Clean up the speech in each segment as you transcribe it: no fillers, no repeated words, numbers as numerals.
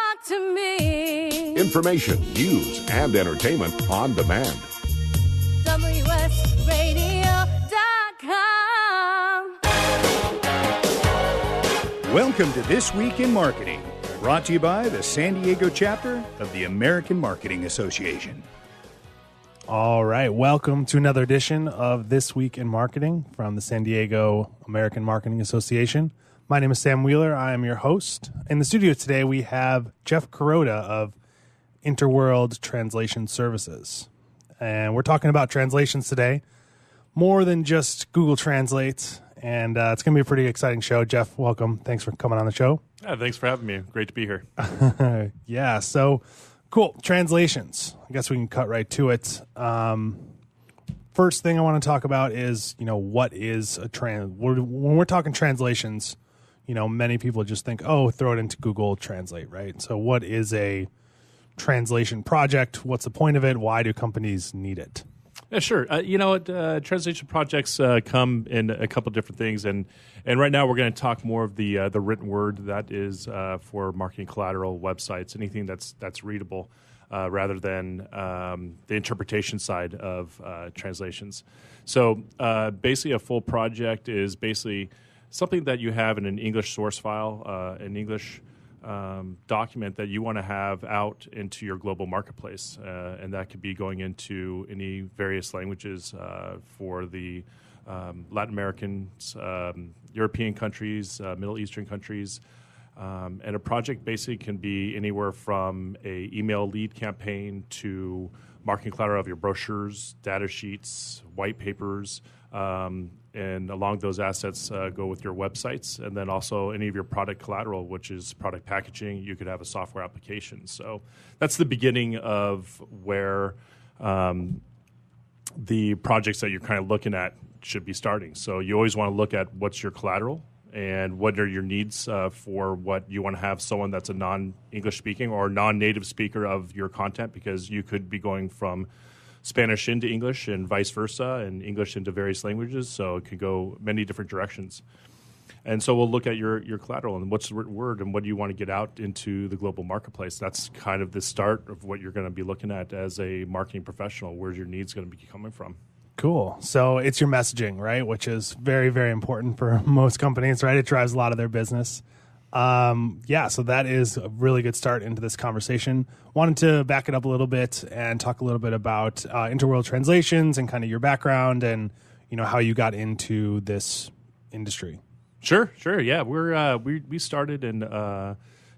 talk to me. Information, news, and entertainment on demand. WSRadio.com. Welcome to This Week in Marketing, brought to you by the San Diego chapter of the American Marketing Association. All right, welcome to another edition of This Week in Marketing from the San Diego American Marketing Association. My name is Sam Wheeler. I am your host. In the studio today, we have Jeff Kuroda of Interworld Translation Services. And we're talking about translations today, more than just Google Translate. And it's going to be a pretty exciting show. Jeff, welcome. Thanks for coming on the show. Yeah, thanks for having me. Great to be here. Yeah, so cool. Translations. I guess we can cut right to it. First thing I want to talk about is, what is a when we're talking translations, many people just think, oh, throw it into Google Translate, right? So what is a translation project? What's the point of it? Why do companies need it? Yeah, sure. Translation projects come in a couple different things, and right now we're going to talk more of the written word that is for marketing collateral, websites, anything that's readable, rather than the interpretation side of translations. So basically, a full project is basically something that you have in an English source file, an English document that you want to have out into your global marketplace, and that could be going into any various languages for the Latin Americans, European countries, Middle Eastern countries. And a project basically can be anywhere from a email lead campaign to marketing collateral of your brochures, data sheets, white papers, and along those assets go with your websites, and then also any of your product collateral, which is product packaging. You could have a software application. So that's the beginning of where the projects that you're kind of looking at should be starting. So you always want to look at what's your collateral and what are your needs for what you want to have someone that's a non-English speaking or non-native speaker of your content, because you could be going from Spanish into English and vice versa, and English into various languages, so it could go many different directions. And so we'll look at your collateral and what's the written word and what do you want to get out into the global marketplace. That's kind of the start of what you're going to be looking at as a marketing professional. Where's your needs going to be coming from? Cool. So it's your messaging, right? Which is very, very important for most companies, right? It drives a lot of their business. So that is a really good start into this conversation. Wanted to back it up a little bit and talk a little bit about Interworld Translations and kind of your background and, how you got into this industry. Sure. Yeah, we started in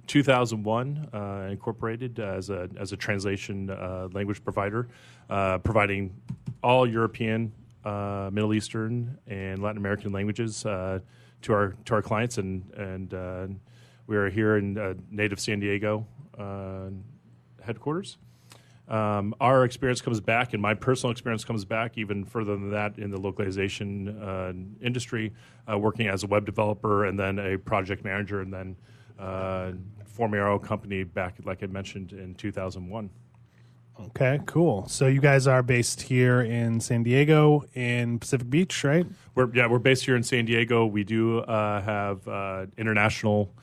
2001, incorporated as a translation language provider, providing all European, Middle Eastern, and Latin American languages to our clients, and we are here in native San Diego headquarters. Our experience comes back, and my personal experience comes back even further than that in the localization industry, working as a web developer and then a project manager, and then forming our own company back, like I mentioned, in 2001. Okay, cool. So you guys are based here in San Diego in Pacific Beach, right? We're based here in San Diego. We do have international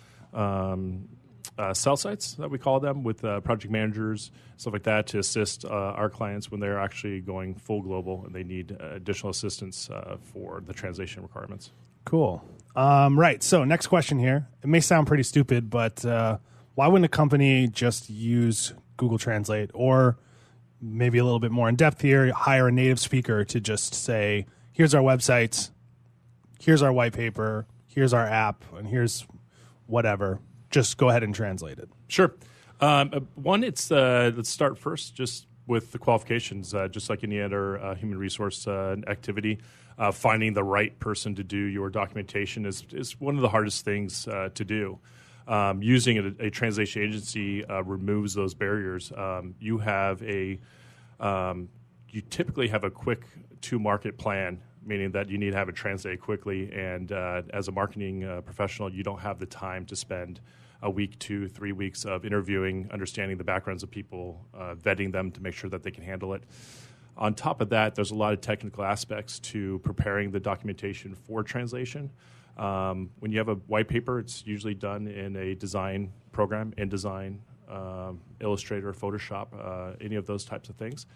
cell sites that we call them, with project managers, stuff like that, to assist our clients when they're actually going full global and they need additional assistance for the translation requirements. Cool. Right. So next question here. It may sound pretty stupid, but why wouldn't a company just use Google Translate, or maybe a little bit more in depth here, hire a native speaker to just say, here's our website, here's our white paper, here's our app, and here's whatever. Just go ahead and translate it. Sure. Let's start first just with the qualifications. Just like any other human resource activity, finding the right person to do your documentation is one of the hardest things to do. Using a translation agency removes those barriers. You typically have a quick to-market plan, meaning that you need to have it translated quickly. And as a marketing professional, you don't have the time to spend a week, 2-3 weeks of interviewing, understanding the backgrounds of people, vetting them to make sure that they can handle it. On top of that, there's a lot of technical aspects to preparing the documentation for translation. When you have a white paper, it's usually done in a design program, InDesign, Illustrator, Photoshop, any of those types of things.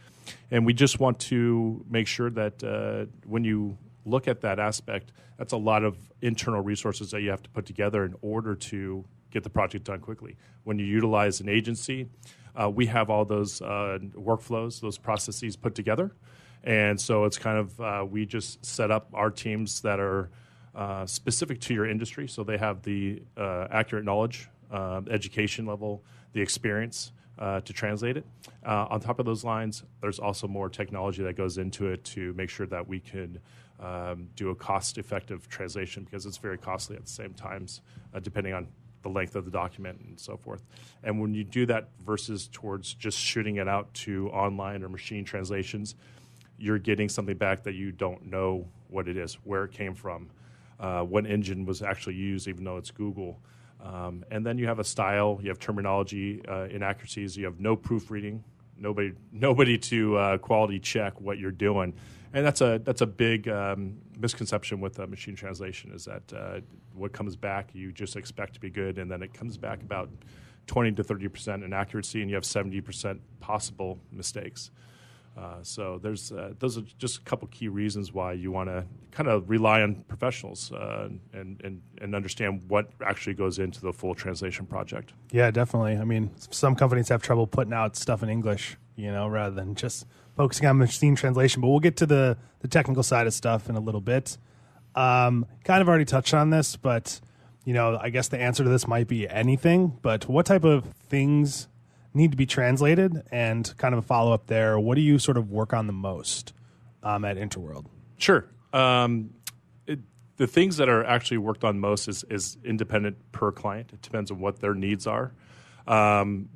And we just want to make sure that when you look at that aspect, that's a lot of internal resources that you have to put together in order to get the project done quickly. When you utilize an agency, we have all those workflows, those processes put together. And so it's kind of, we just set up our teams that are specific to your industry. So they have the accurate knowledge, education level, the experience to translate it. On top of those lines, there's also more technology that goes into it to make sure that we can do a cost-effective translation, because it's very costly at the same times, depending on the length of the document and so forth. And when you do that versus towards just shooting it out to online or machine translations, you're getting something back that you don't know what it is, where it came from, what engine was actually used, even though it's Google. And then you have a style, you have terminology inaccuracies, you have no proofreading, nobody to quality check what you're doing. And that's a big misconception with machine translation, is that what comes back you just expect to be good, and then it comes back about 20 to 30% inaccuracy, and you have 70% possible mistakes. So those are just a couple key reasons why you want to kind of rely on professionals and understand what actually goes into the full translation project. Yeah, definitely. I mean, some companies have trouble putting out stuff in English, rather than just focusing on machine translation. But we'll get to the technical side of stuff in a little bit. Kind of already touched on this, but, I guess the answer to this might be anything. But what type of things need to be translated? And kind of a follow-up there, what do you sort of work on the most at Interworld? Sure. The things that are actually worked on most is independent per client. It depends on what their needs are.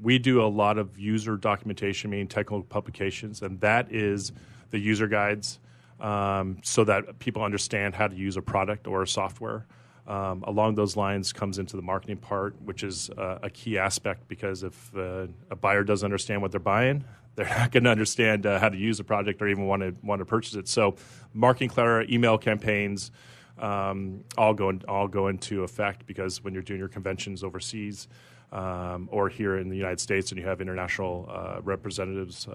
We do a lot of user documentation, meaning technical publications, and that is the user guides, so that people understand how to use a product or a software. Along those lines comes into the marketing part, which is a key aspect, because if a buyer doesn't understand what they're buying, they're not going to understand how to use the product or even want to purchase it. So, marketing collateral, email campaigns, all go into effect, because when you're doing your conventions overseas or here in the United States, and you have international representatives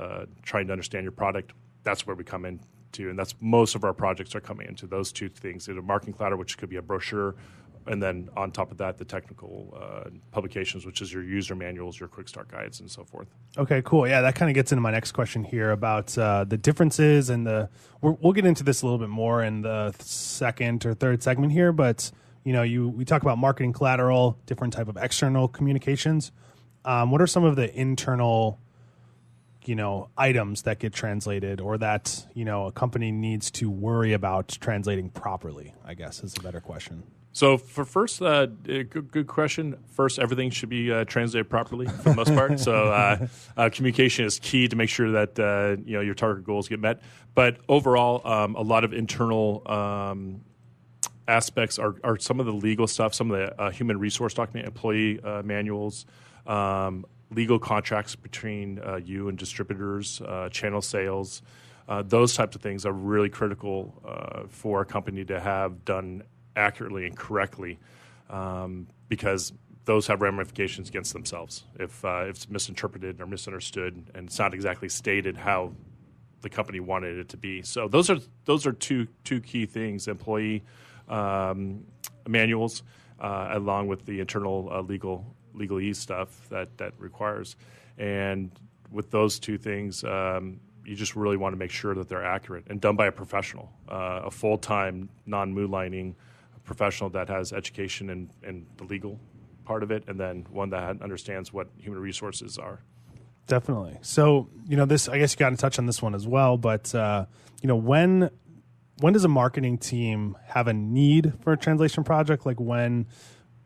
trying to understand your product, that's where we come in. And that's most of our projects are coming into those two things: either marketing collateral, which could be a brochure, and then on top of that, the technical publications, which is your user manuals, your quick start guides, and so forth. Okay, cool. Yeah, that kind of gets into my next question here about the differences, and we'll get into this a little bit more in the second or third segment here. But we talk about marketing collateral, different type of external communications. What are some of the internal items that get translated, or that, a company needs to worry about translating properly, I guess, is a better question. So for first, good question. First, everything should be translated properly for the most part. So communication is key to make sure that your target goals get met. But overall, a lot of internal aspects are some of the legal stuff, some of the human resource document, employee manuals, legal contracts between you and distributors, channel sales. Those types of things are really critical for a company to have done accurately and correctly, because those have ramifications against themselves if it's misinterpreted or misunderstood and it's not exactly stated how the company wanted it to be. So those are two key things: employee manuals, along with the internal legalese stuff that requires. And with those two things, you just really want to make sure that they're accurate and done by a professional, a full-time, non-moonlighting professional that has education in the legal part of it, and then one that understands what human resources are. Definitely. So, this, I guess you got to touch on this one as well, but, when does a marketing team have a need for a translation project? Like, when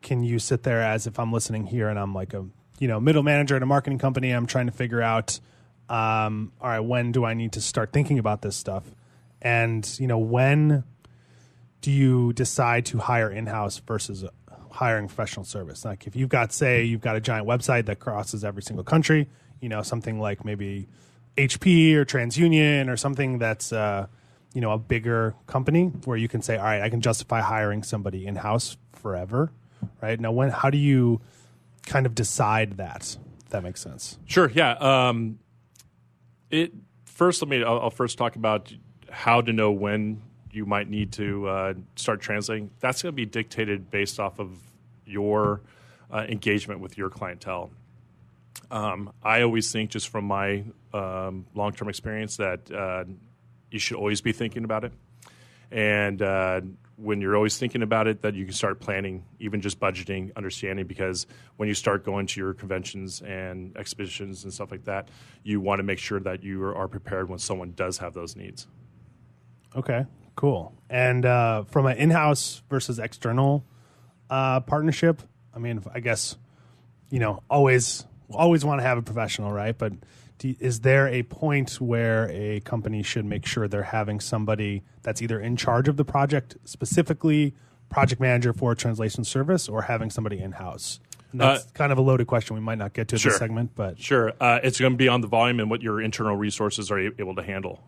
can you sit there, as if I'm listening here and I'm like a middle manager at a marketing company, I'm trying to figure out, all right, when do I need to start thinking about this stuff? And when do you decide to hire in-house versus hiring professional service? Like, if you've got a giant website that crosses every single country, something like maybe HP or TransUnion or something that's a bigger company where you can say, all right, I can justify hiring somebody in-house forever. Right now, how do you kind of decide that? if that makes sense. Sure. Yeah. I'll first talk about how to know when you might need to start translating. That's going to be dictated based off of your engagement with your clientele. I always think, just from my long-term experience, that you should always be thinking about it. And when you're always thinking about it, that you can start planning, even just budgeting, understanding, because when you start going to your conventions and exhibitions and stuff like that, you want to make sure that you are prepared when someone does have those needs. Okay, cool. And from an in-house versus external partnership, I mean, I guess, always want to have a professional, right? But is there a point where a company should make sure they're having somebody that's either in charge of the project, specifically project manager for a translation service, or having somebody in-house? And that's kind of a loaded question. We might not get to this segment, but sure, it's going to be on the volume and what your internal resources are able to handle.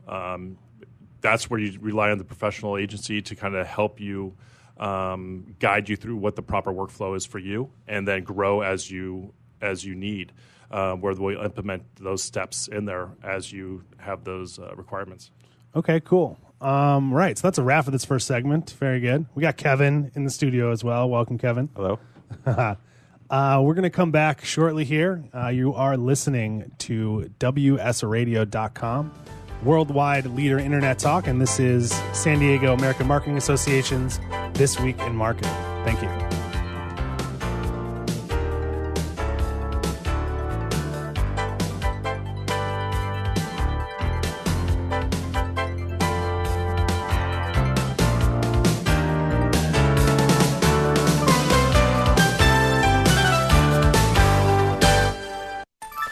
That's where you rely on the professional agency to kind of help you guide you through what the proper workflow is for you, and then grow as you need. Where we'll implement those steps in there as you have those requirements. Okay, cool. Right, so that's a wrap for this first segment. Very good. We got Kevin in the studio as well. Welcome, Kevin. Hello. We're going to come back shortly here. You are listening to WSRadio.com, worldwide leader in internet talk, and this is San Diego American Marketing Association's This Week in Marketing. Thank you.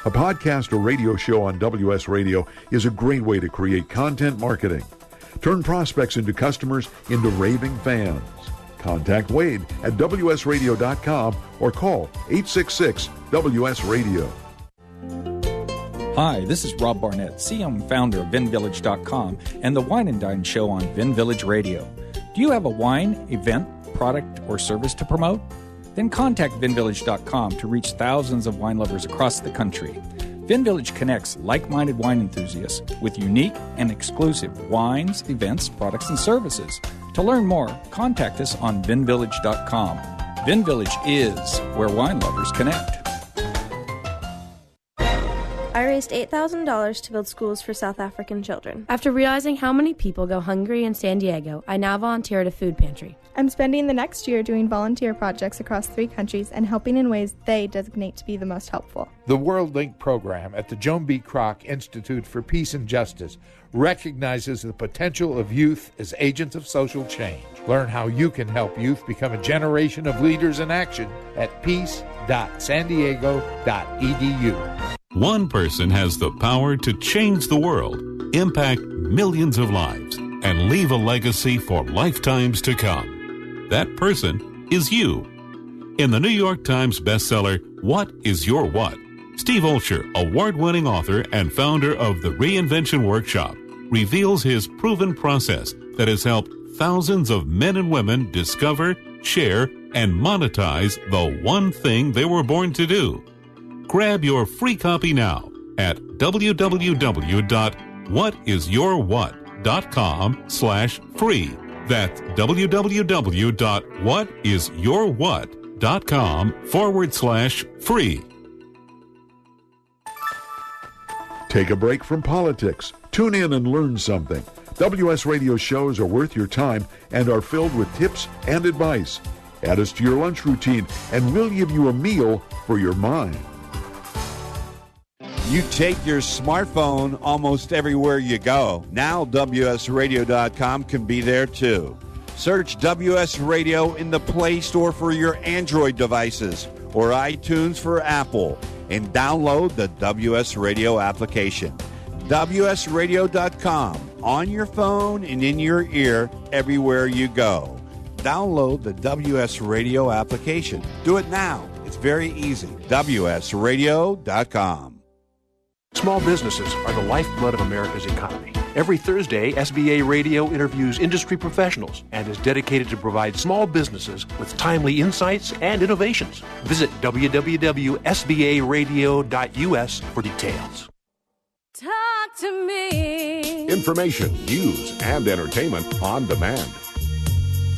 A podcast or radio show on WS Radio is a great way to create content marketing. Turn prospects into customers into raving fans. Contact Wade at WSRadio.com or call 866-WS-RADIO. Hi, this is Rob Barnett, CEO and founder of VinVillage.com and the Wine and Dine Show on Vin Village Radio. Do you have a wine, event, product, or service to promote? Then contact VinVillage.com to reach thousands of wine lovers across the country. VinVillage connects like-minded wine enthusiasts with unique and exclusive wines, events, products, and services. To learn more, contact us on VinVillage.com. VinVillage is where wine lovers connect. I raised $8,000 to build schools for South African children. After realizing how many people go hungry in San Diego, I now volunteer at a food pantry. I'm spending the next year doing volunteer projects across 3 countries and helping in ways they designate to be the most helpful. The WorldLink program at the Joan B. Kroc Institute for Peace and Justice recognizes the potential of youth as agents of social change. Learn how you can help youth become a generation of leaders in action at peace.sandiego.edu. One person has the power to change the world, impact millions of lives, and leave a legacy for lifetimes to come. That person is you. In the New York Times bestseller, What is Your What?, Steve Olsher, award-winning author and founder of the Reinvention Workshop, reveals his proven process that has helped thousands of men and women discover, share, and monetize the one thing they were born to do. Grab your free copy now at www.whatisyourwhat.com/free. That's www.whatisyourwhat.com/free. Take a break from politics. Tune in and learn something. WS Radio shows are worth your time and are filled with tips and advice. Add us to your lunch routine and we'll give you a meal for your mind. You take your smartphone almost everywhere you go. Now WSRadio.com can be there too. Search WS Radio in the Play Store for your Android devices or iTunes for Apple and download the WS Radio application. WSRadio.com on your phone and in your ear everywhere you go. Download the WS Radio application. Do it now. It's very easy. WSRadio.com. Small businesses are the lifeblood of America's economy. Every Thursday, SBA Radio interviews industry professionals and is dedicated to provide small businesses with timely insights and innovations. Visit www.sbaradio.us for details. Talk to me. Information, news, and entertainment on demand.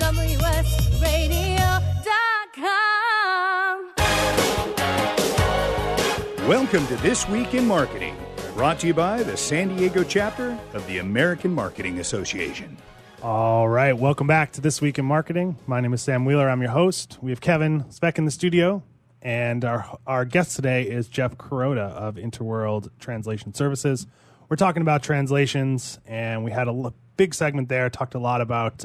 WSRadio.com. Welcome to This Week in Marketing, brought to you by the San Diego chapter of the American Marketing Association. All right, welcome back to This Week in Marketing. My name is Sam Wheeler. I'm your host. We have Kevin Speck in the studio, and our guest today is Jeff Kuroda of Interworld Translation Services. We're talking about translations, and we had a big segment there, talked a lot about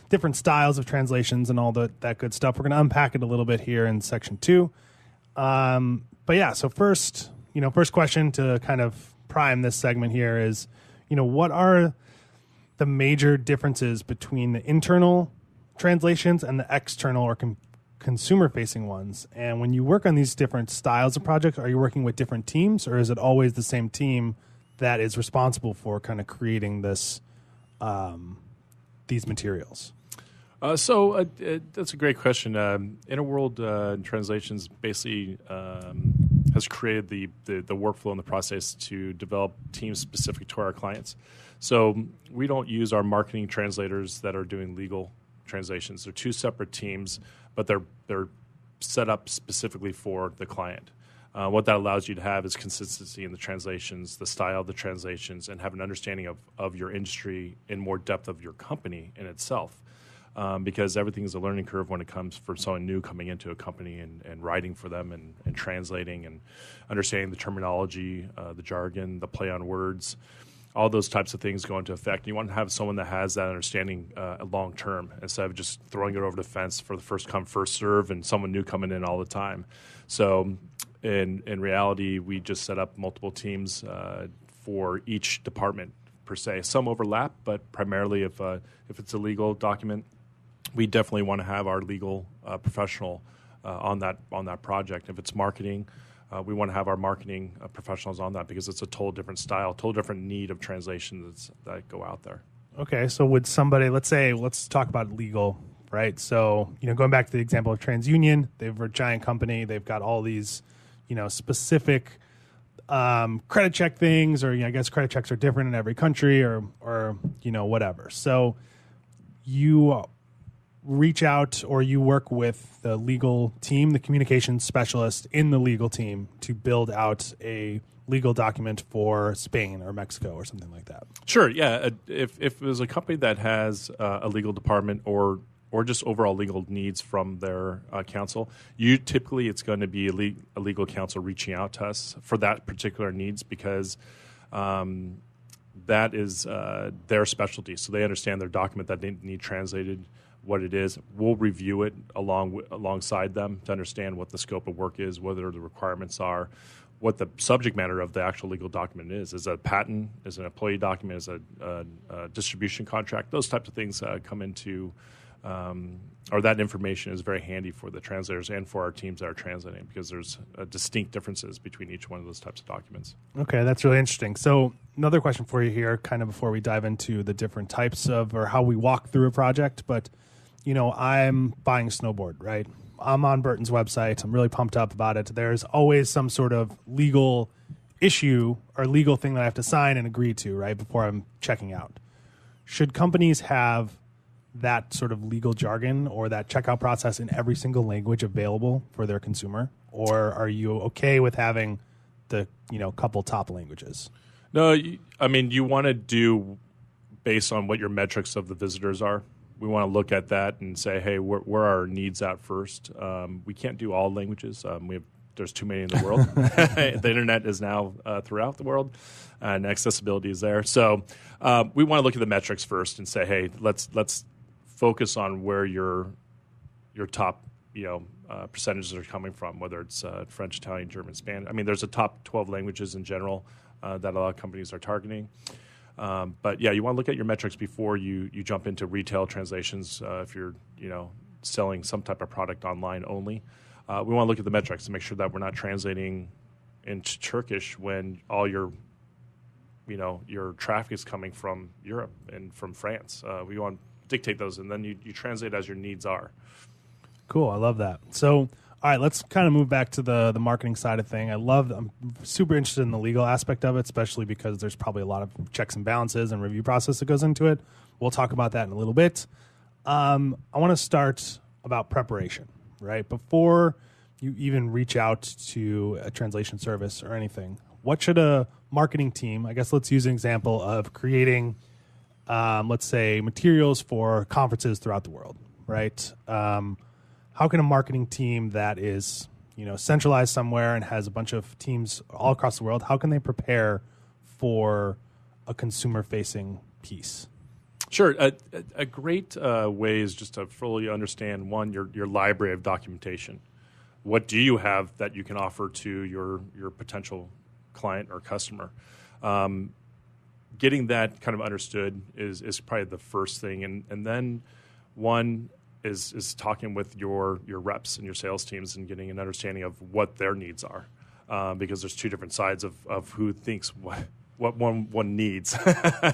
different styles of translations and all that good stuff. We're going to unpack it a little bit here in section 2. But yeah, so first question to kind of prime this segment here is, what are the major differences between the internal translations and the external or consumer-facing ones? And when you work on these different styles of projects, are you working with different teams, or is it always the same team that is responsible for kind of creating this these materials? That's a great question. Interworld Translations basically has created the workflow and the process to develop teams specific to our clients. So we don't use our marketing translators that are doing legal translations. They're two separate teams, but they're set up specifically for the client. What that allows you to have is consistency in the translations, the style of the translations, and have an understanding of your industry in more depth of your company in itself. Because everything is a learning curve when it comes for someone new coming into a company and writing for them and translating and understanding the terminology, the jargon, the play on words. All those types of things go into effect. You want to have someone that has that understanding long term instead of just throwing it over the fence for the first come, first serve and someone new coming in all the time. So in reality, we just set up multiple teams for each department per se. Some overlap, but primarily if it's a legal document, we definitely want to have our legal professional on that project. If it's marketing, we want to have our marketing professionals on that because it's a total different style, total different need of translations that go out there. Okay, so would somebody, let's talk about legal, right? So, going back to the example of TransUnion, they're a giant company. They've got all these, specific credit check things, or I guess credit checks are different in every country, or whatever. So you reach out or you work with the legal team, the communications specialist in the legal team, to build out a legal document for Spain or Mexico or something like that. Sure, yeah. If there's a company that has a legal department or just overall legal needs from their counsel, typically it's going to be a legal counsel reaching out to us for that particular needs because that is their specialty. So they understand their document that they need translated, what it is. We'll review it alongside them to understand what the scope of work is, what the requirements are, what the subject matter of the actual legal document is. Is it a patent? Is it an employee document? Is it a distribution contract? Those types of things come into or that information is very handy for the translators and for our teams that are translating because there's distinct differences between each one of those types of documents. Okay, that's really interesting. So another question for you here, kind of before we dive into the different types of or how we walk through a project, but I'm buying a snowboard, right? I'm on Burton's website. I'm really pumped up about it. There's always some sort of legal issue or legal thing that I have to sign and agree to, right, before I'm checking out. Should companies have that sort of legal jargon or that checkout process in every single language available for their consumer? Or are you okay with having the, couple top languages? No, you want to do based on what your metrics of the visitors are. We want to look at that and say, hey, where are our needs at first? We can't do all languages. There's too many in the world. The internet is now throughout the world, and accessibility is there. So we want to look at the metrics first and say, hey, let's focus on where your top percentages are coming from, whether it's French, Italian, German, Spanish. There's a top 12 languages in general that a lot of companies are targeting. But yeah, you want to look at your metrics before you jump into retail translations. If you're selling some type of product online only, we want to look at the metrics to make sure that we're not translating into Turkish when all your your traffic is coming from Europe and from France. We want to dictate those, and then you translate as your needs are. Cool. I love that. So, all right, let's kind of move back to the marketing side of thing. I'm super interested in the legal aspect of it, especially because there's probably a lot of checks and balances and review process that goes into it. We'll talk about that in a little bit. I want to start about preparation, right? Before you even reach out to a translation service or anything, what should a marketing team, I guess let's use an example of creating, let's say, materials for conferences throughout the world, right? How can a marketing team that is, centralized somewhere and has a bunch of teams all across the world, how can they prepare for a consumer-facing piece? Sure. A great way is just to fully understand, one, your library of documentation. What do you have that you can offer to your potential client or customer? Getting that kind of understood is probably the first thing. And then one is talking with your reps and your sales teams and getting an understanding of what their needs are, because there's two different sides of who thinks what one needs.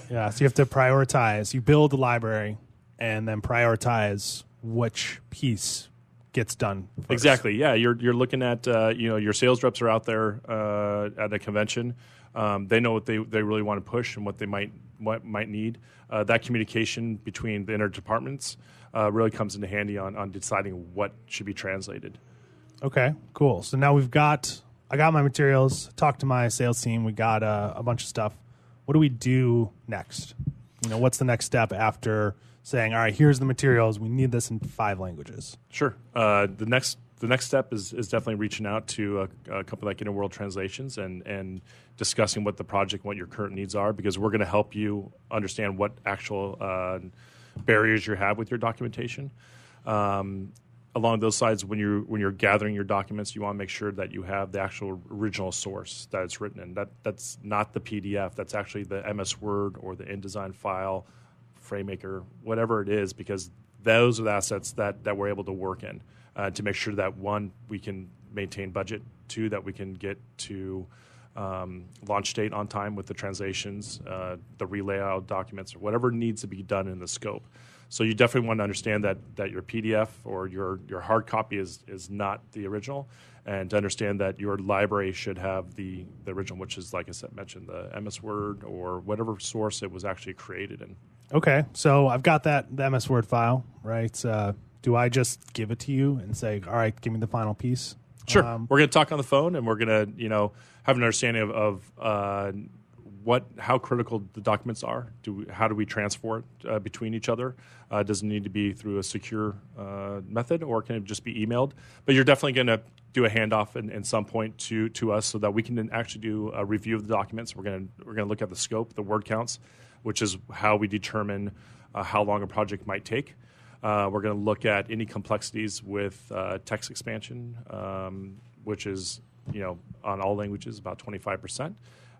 Yeah, so you have to prioritize. You build a library and then prioritize which piece gets done first. Exactly. Yeah, you're looking at your sales reps are out there at a convention. They know what they really want to push and what they might need. That communication between the interdepartments really comes into handy on deciding what should be translated. Okay, cool. So now I got my materials, talked to my sales team. We got a bunch of stuff. What do we do next? What's the next step after saying, all right, here's the materials. We need this in 5 languages. Sure. The next step is definitely reaching out to a company like Interworld Translations and discussing what the project, what your current needs are, because we're going to help you understand what actual barriers you have with your documentation. Along those sides, when you're gathering your documents, you want to make sure that you have the actual original source that it's written in. That's not the PDF. That's actually the MS Word or the InDesign file, FrameMaker, whatever it is, because those are the assets that we're able to work in to make sure that, one, we can maintain budget, 2, that we can get to launch date on time with the translations, the relayout documents, or whatever needs to be done in the scope. So you definitely want to understand that your PDF or your hard copy is not the original, and to understand that your library should have the original, which is, like I said, mentioned, the MS Word or whatever source it was actually created in. Okay, so I've got the MS Word file, right? Do I just give it to you and say, all right, give me the final piece? Sure. We're going to talk on the phone, and we're going to have an understanding of how critical the documents are. How do we transfer it between each other? Does it need to be through a secure method, or can it just be emailed? But you're definitely going to do a handoff in some point to us, so that we can actually do a review of the documents. We're going to look at the scope, the word counts, which is how we determine how long a project might take. We're going to look at any complexities with text expansion, which is on all languages about 25%.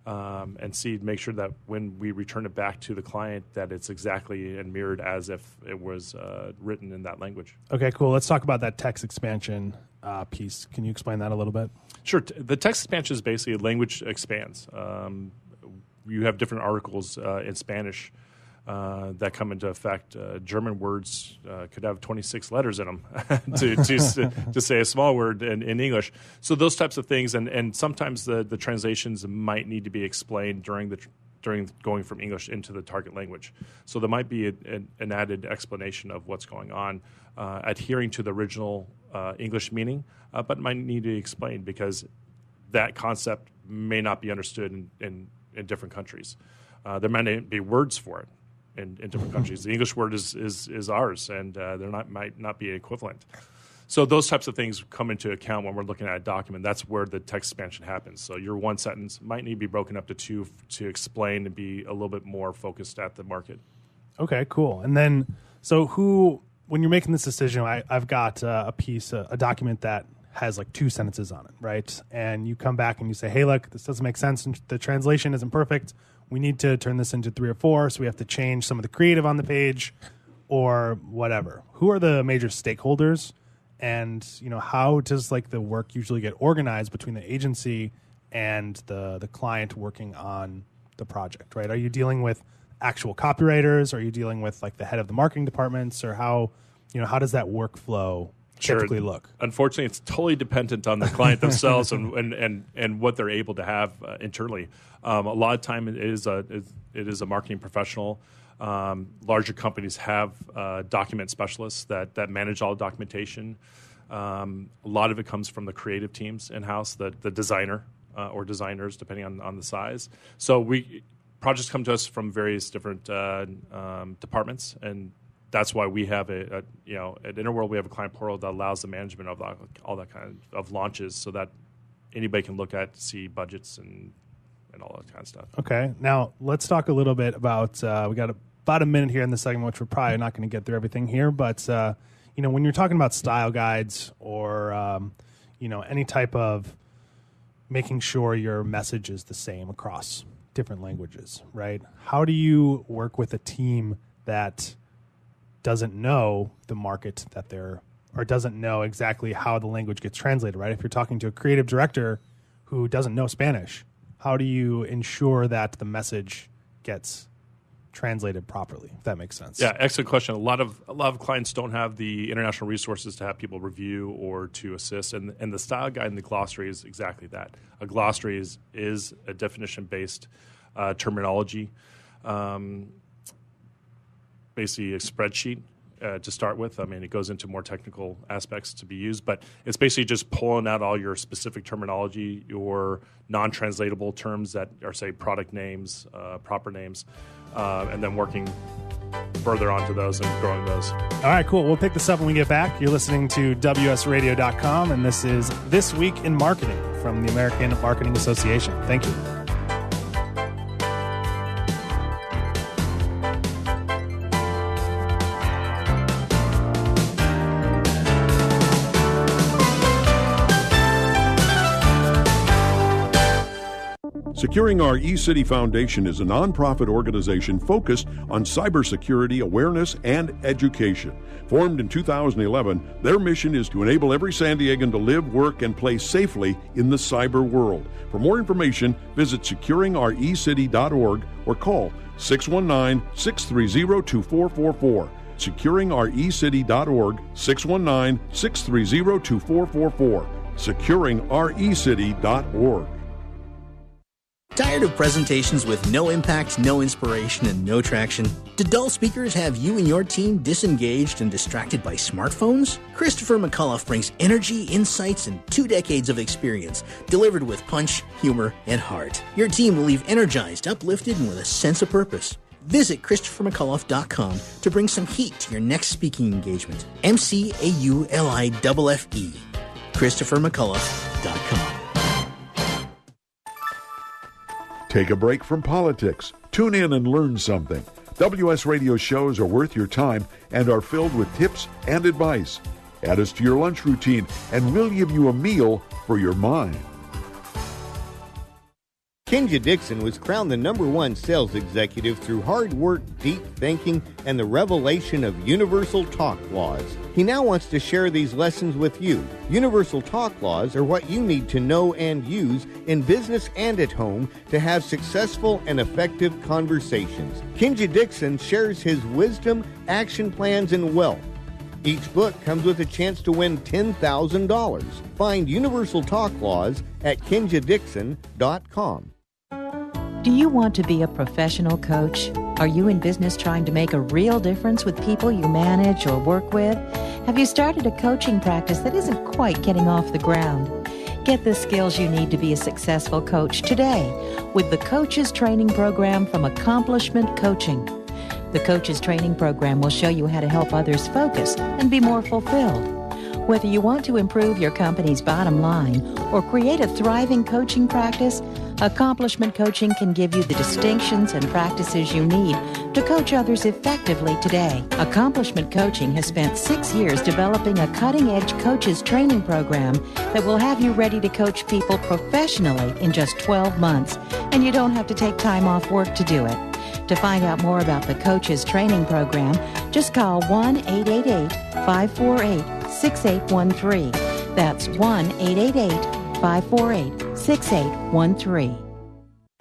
And make sure that when we return it back to the client, that it's exactly and mirrored as if it was written in that language. Okay, cool. Let's talk about that text expansion piece. Can you explain that a little bit? Sure. The text expansion is basically language expands. You have different articles in Spanish that come into effect. German words could have 26 letters in them to say a small word in English. So those types of things, and sometimes the translations might need to be explained during going from English into the target language. So there might be an added explanation of what's going on, adhering to the original English meaning, but might need to be explained because that concept may not be understood in different countries. There might not be words for it in different countries. The English word is ours, and there might not be equivalent. So those types of things come into account when we're looking at a document. That's where the text expansion happens. So your one sentence might need to be broken up to 2 to explain and be a little bit more focused at the market. Okay, cool. And then, when you're making this decision, I've got a document that has like 2 sentences on it, right? And you come back and you say, hey, look, this doesn't make sense. And the translation isn't perfect. We need to turn this into 3 or 4, so we have to change some of the creative on the page or whatever. Who are the major stakeholders, and how does the work usually get organized between the agency and the client working on the project, right? Are you dealing with actual copywriters? Are you dealing with like the head of the marketing departments, or how does that workflow typically look? Unfortunately, it's totally dependent on the client themselves and what they're able to have internally. A lot of time it is a marketing professional. Larger companies have document specialists that manage all documentation. A lot of it comes from the creative teams in-house, the designer or designers, depending on the size. So projects come to us from various different departments, and that's why we have at Interworld we have a client portal that allows the management of all that kind of launches, so that anybody can look at, see budgets and all that kind of stuff. Okay, now let's talk a little bit about we got about a minute here in the segment, which we're probably not going to get through everything here, but when you're talking about style guides or any type of making sure your message is the same across different languages, right? How do you work with a team that doesn't know the market that they're, or doesn't know exactly how the language gets translated, right? If you're talking to a creative director who doesn't know Spanish, how do you ensure that the message gets translated properly, if that makes sense? Yeah, excellent question. A lot of clients don't have the international resources to have people review or to assist, and the style guide and the glossary is exactly that. A glossary is a definition-based terminology, basically a spreadsheet to start with. I mean, it goes into more technical aspects to be used, but it's basically just pulling out all your specific terminology, your non-translatable terms that are, say, product names, proper names, and then working further onto those and growing those. All right, cool. We'll pick this up when we get back. You're listening to WSRadio.com, and this is This Week in Marketing from the American Marketing Association. Thank you. Securing Our eCity Foundation is a nonprofit organization focused on cybersecurity awareness and education. Formed in 2011, their mission is to enable every San Diegan to live, work, and play safely in the cyber world. For more information, visit securingourecity.org or call 619-630-2444. securingourecity.org, 619-630-2444. securingourecity.org. Tired of presentations with no impact, no inspiration, and no traction? Do dull speakers have you and your team disengaged and distracted by smartphones? Christopher McAuliffe brings energy, insights, and 2 decades of experience, delivered with punch, humor, and heart. Your team will leave energized, uplifted, and with a sense of purpose. Visit ChristopherMcAuliffe.com to bring some heat to your next speaking engagement. McAuliffe. ChristopherMcAuliffe.com. Take a break from politics. Tune in and learn something. WS Radio shows are worth your time and are filled with tips and advice. Add us to your lunch routine, and we'll give you a meal for your mind. Kenja Dixon was crowned the #1 sales executive through hard work, deep thinking, and the revelation of universal talk laws. He now wants to share these lessons with you. Universal talk laws are what you need to know and use in business and at home to have successful and effective conversations. Kenja Dixon shares his wisdom, action plans, and wealth. Each book comes with a chance to win $10,000. Find Universal Talk Laws at KenjaDixon.com. Do you want to be a professional coach? Are you in business trying to make a real difference with people you manage or work with? Have you started a coaching practice that isn't quite getting off the ground? Get the skills you need to be a successful coach today with the Coaches Training Program from Accomplishment Coaching. The Coaches Training Program will show you how to help others focus and be more fulfilled. Whether you want to improve your company's bottom line or create a thriving coaching practice, Accomplishment Coaching can give you the distinctions and practices you need to coach others effectively today. Accomplishment Coaching has spent 6 years developing a cutting-edge coaches training program that will have you ready to coach people professionally in just 12 months, and you don't have to take time off work to do it. To find out more about the Coaches Training Program, just call 1-888-548-6813. That's 1-888-548-6813.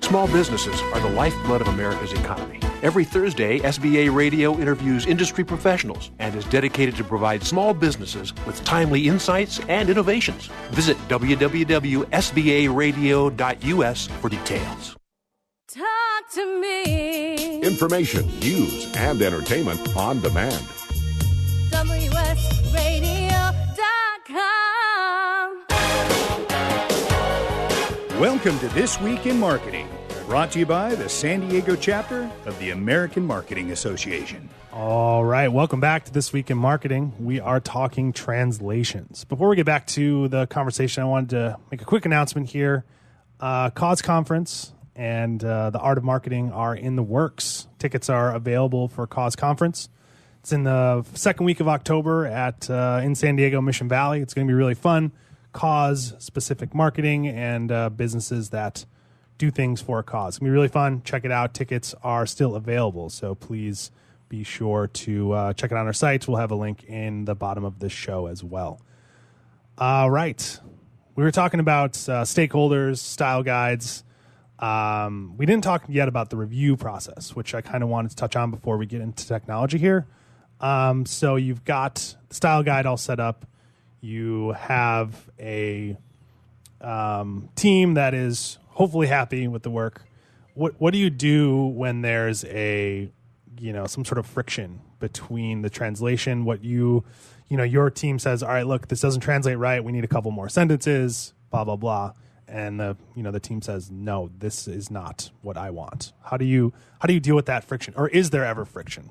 Small businesses are the lifeblood of America's economy. Every Thursday, SBA Radio interviews industry professionals and is dedicated to provide small businesses with timely insights and innovations. Visit www.sbaradio.us for details. Talk to me. Information, news, and entertainment on demand. WSRadio.com. Welcome to This Week in Marketing, brought to you by the San Diego chapter of the American Marketing Association. All right, welcome back to This Week in Marketing. We are talking translations. Before we get back to the conversation, I wanted to make a quick announcement here. Cause Conference and the Art of Marketing are in the works. Tickets are available for Cause Conference. It's in the second week of October in San Diego, Mission Valley. It's going to be really fun. Cause-specific marketing and businesses that do things for a cause. It's going to be really fun. Check it out. Tickets are still available, so please be sure to check it on our site. We'll have a link in the bottom of this show as well. All right. We were talking about stakeholders, style guides. We didn't talk yet about the review process, which I kind of wanted to touch on before we get into technology here. So you've got the style guide all set up. You have a team that is hopefully happy with the work. What do you do when there's some sort of friction between the translation? Your team says, all right, look, this doesn't translate right. We need a couple more sentences, blah, blah, blah. And the team says, no, this is not what I want. How do you deal with that friction? Or is there ever friction?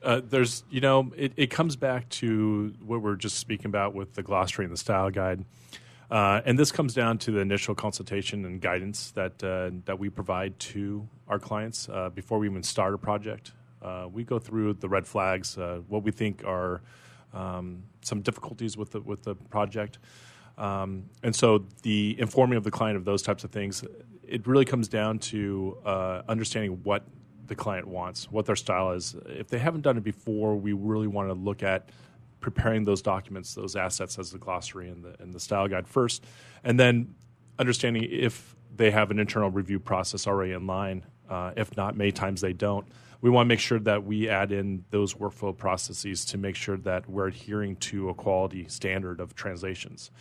It comes back to what we're just speaking about with the glossary and the style guide. And this comes down to the initial consultation and guidance that we provide to our clients before we even start a project. We go through the red flags, what we think are some difficulties with the project. And so the informing of the client of those types of things, it really comes down to understanding what the client wants, what their style is. If they haven't done it before, we really want to look at preparing those documents, those assets as the glossary and the style guide first, and then understanding if they have an internal review process already in line. If not, many times they don't. We want to make sure that we add in those workflow processes to make sure that we're adhering to a quality standard of translations.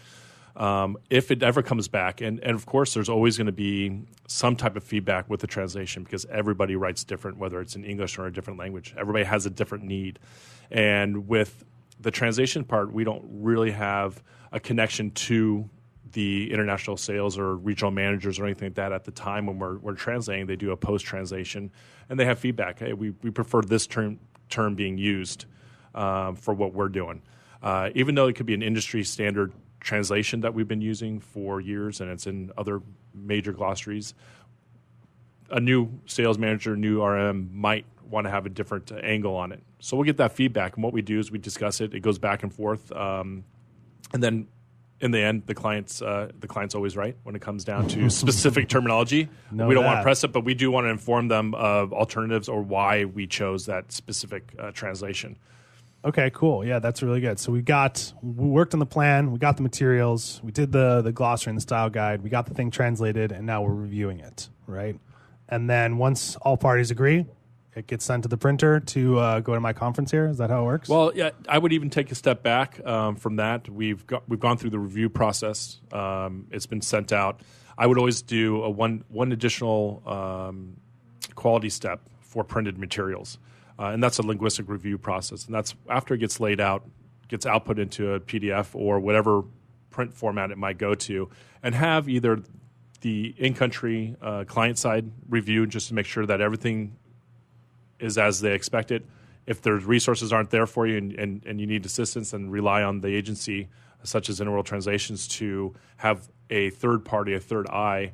If it ever comes back, and of course there's always going to be some type of feedback with the translation because everybody writes different, whether it's in English or a different language. Everybody has a different need. And with the translation part, we don't really have a connection to the international sales or regional managers or anything like that at the time when we're translating. They do a post-translation, and they have feedback. Hey, we prefer this term being used for what we're doing. Even though it could be an industry standard translation that we've been using for years, and it's in other major glossaries, a new sales manager, new RM might want to have a different angle on it. So we'll get that feedback, and what we do is we discuss it. It goes back and forth, and then in the end, the client's always right when it comes down to specific terminology. We don't want to press it, but we do want to inform them of alternatives or why we chose that specific translation. Okay, cool. Yeah, that's really good. So we worked on the plan, we got the materials, we did the glossary and the style guide, we got the thing translated, and now we're reviewing it, right? And then once all parties agree, it gets sent to the printer to go to my conference here. Is that how it works? Well, yeah, I would even take a step back from that. We've gone through the review process. It's been sent out. I would always do one additional quality step for printed materials. And that's a linguistic review process. And that's after it gets laid out, gets output into a PDF or whatever print format it might go to, and have either the in-country client-side review just to make sure that everything is as they expect it. If their resources aren't there for you and you need assistance, then rely on the agency, such as Interworld Translations, to have a third party, a third eye,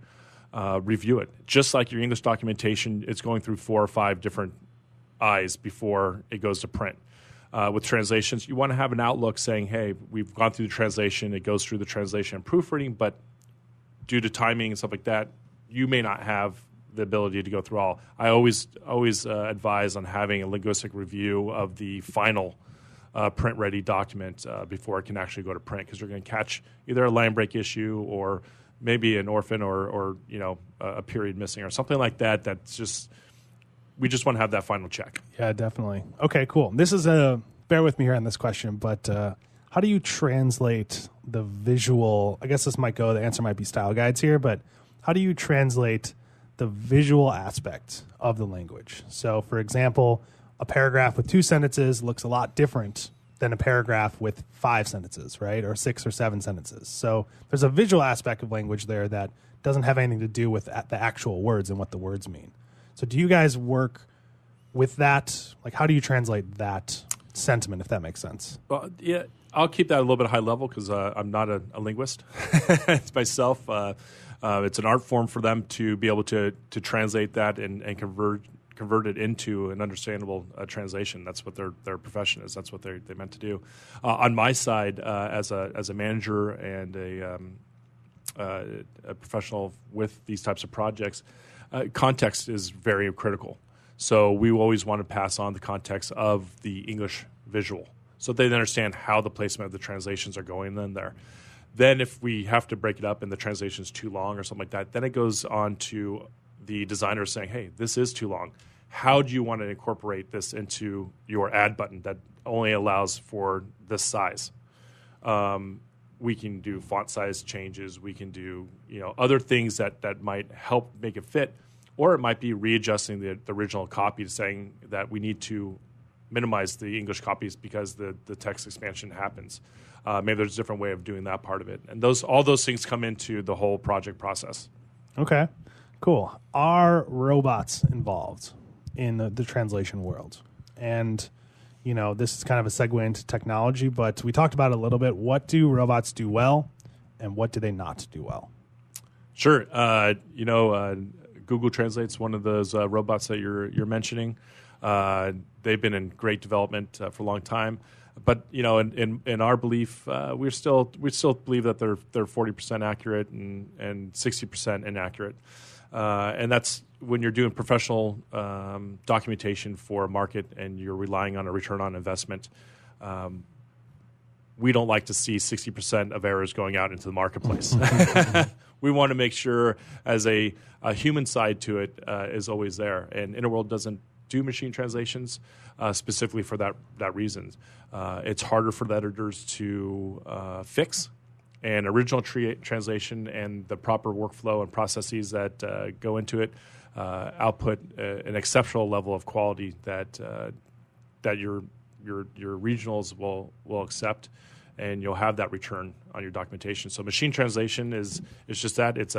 review it. Just like your English documentation, it's going through 4 or 5 different eyes before it goes to print. With translations, you want to have an outlook saying, hey, we've gone through the translation, it goes through the translation and proofreading, but due to timing and stuff like that, you may not have the ability to go through all. I always advise on having a linguistic review of the final print-ready document before it can actually go to print, because you're going to catch either a line break issue or maybe an orphan or a period missing or something like that. That's just, we just want to have that final check. Yeah, definitely. Okay, cool. This is bear with me here on this question, but how do you translate the visual? I guess the answer might be style guides here, but how do you translate the visual aspect of the language? So, for example, a paragraph with 2 sentences looks a lot different than a paragraph with 5 sentences, right? Or 6 or 7 sentences. So there's a visual aspect of language there that doesn't have anything to do with the actual words and what the words mean. So do you guys work with that? Like, how do you translate that sentiment, if that makes sense? Well, yeah, I'll keep that a little bit high level because I'm not a linguist. It's myself. It's an art form for them to be able to translate that and convert it into an understandable translation. That's what their profession is. That's what they meant to do. On my side, as a manager and a professional with these types of projects, context is very critical. So we always want to pass on the context of the English visual so they understand how the placement of the translations are going in there. Then if we have to break it up and the translation is too long or something like that, then it goes on to the designer saying, hey, this is too long. How do you want to incorporate this into your add button that only allows for this size? We can do font size changes. We can do other things that might help make it fit. Or it might be readjusting the original copy to saying that we need to minimize the English copies because the text expansion happens. Maybe there's a different way of doing that part of it. And all those things come into the whole project process. Okay, cool. Are robots involved in the translation world? And, this is kind of a segue into technology, but we talked about it a little bit. What do robots do well, and what do they not do well? Sure. Google Translate's one of those robots that you're mentioning. They've been in great development for a long time, but in our belief, we still believe that they're 40% accurate and 60% inaccurate, and that's when you're doing professional documentation for a market and you're relying on a return on investment. We don't like to see 60% of errors going out into the marketplace. We want to make sure as a human side to it is always there. And Interworld doesn't do machine translations specifically for that reason. It's harder for the editors to fix. And original translation and the proper workflow and processes that go into it output an exceptional level of quality that your regionals will accept, and you'll have that return on your documentation. So machine translation is just that. It's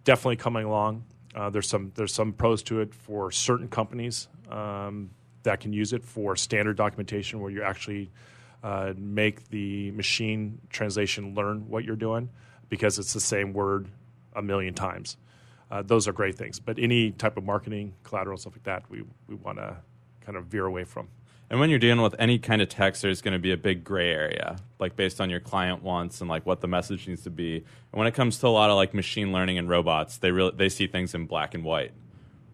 definitely coming along. There's some pros to it for certain companies that can use it for standard documentation where you actually make the machine translation learn what you're doing because it's the same word a million times. Those are great things. But any type of marketing, collateral, stuff like that, we want to kind of veer away from. And when you're dealing with any kind of text, there's going to be a big gray area, like based on your client wants and like what the message needs to be. And when it comes to a lot of like machine learning and robots, they see things in black and white,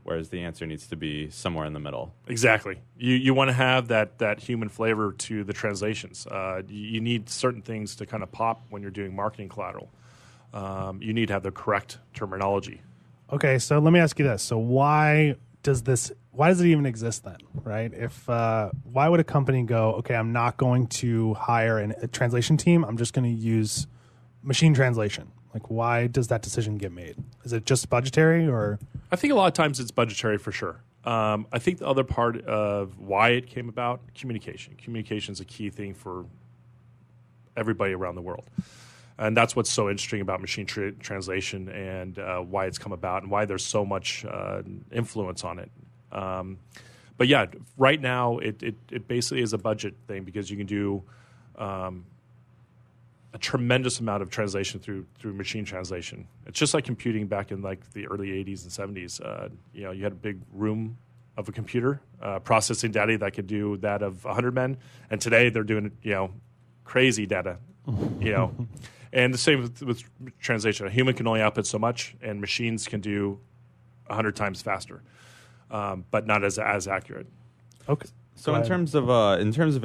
whereas the answer needs to be somewhere in the middle. Exactly. You want to have that human flavor to the translations. You need certain things to kind of pop when you're doing marketing collateral. You need to have the correct terminology. Okay, so let me ask you this. So why does it even exist then, right? If why would a company go, okay, I'm not going to hire a translation team, I'm just going to use machine translation? Like, why does that decision get made? Is it just budgetary, or? I think a lot of times it's budgetary for sure. I think the other part of why it came about, communication. Communication is a key thing for everybody around the world. And that's what's so interesting about machine translation and why it's come about and why there's so much influence on it. But yeah, right now it basically is a budget thing because you can do a tremendous amount of translation through machine translation. It's just like computing back in like the early 80s and 70s. You had a big room of a computer processing data that could do that of 100 men, and today they're doing crazy data. And the same with translation. A human can only output so much, and machines can do 100 times faster, but not as accurate. So in terms of